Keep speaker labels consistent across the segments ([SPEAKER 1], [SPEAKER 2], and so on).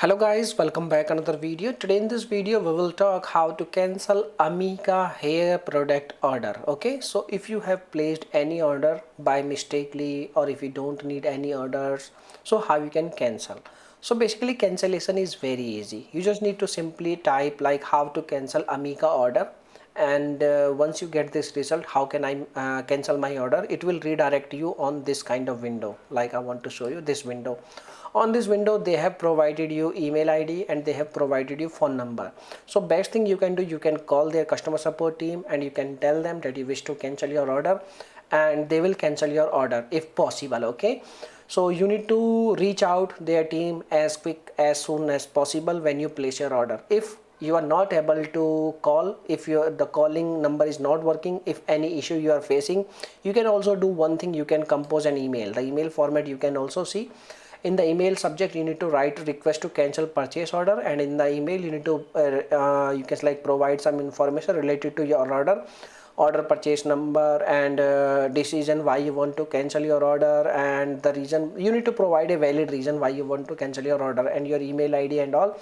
[SPEAKER 1] Hello guys, welcome back another video. Today in this video we will talk how to cancel Amika hair product order. Okay, so if you have placed any order by mistakenly or if you don't need any orders, so how you can cancel. So basically cancellation is very easy. You just need to simply type like how to cancel Amika order, and once you get this result, how can I cancel my order, it will redirect you on this kind of window. Like I want to show you this window. On this window they have provided you email ID and they have provided you phone number. So best thing you can do, you can call their customer support team and you can tell them that you wish to cancel your order, and they will cancel your order if possible. Okay, so you need to reach out their team as quick as soon as possible when you place your order. If you are not able to call, if the calling number is not working, if any issue you are facing, you can also do one thing. You can compose an email. The email format you can also see. In the email subject you need to write request to cancel purchase order, and in the email you need to you can like provide some information related to your order purchase number, and decision why you want to cancel your order, and the reason. You need to provide a valid reason why you want to cancel your order, and your email ID and all.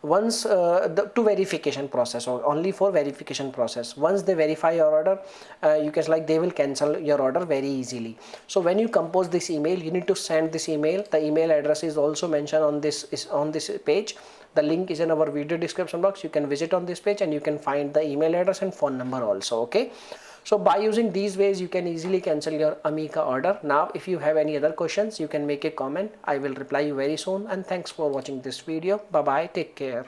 [SPEAKER 1] Once the to verification process, or only for verification process, once they verify your order, you can like they will cancel your order very easily. So when you compose this email, you need to send this email. The email address is also mentioned on this page. The link is in our video description box. You can visit on this page and you can find the email address and phone number also. Okay, so by using these ways you can easily cancel your Amika order. Now if you have any other questions, you can make a comment. I will reply you very soon, and thanks for watching this video. Bye bye, take care.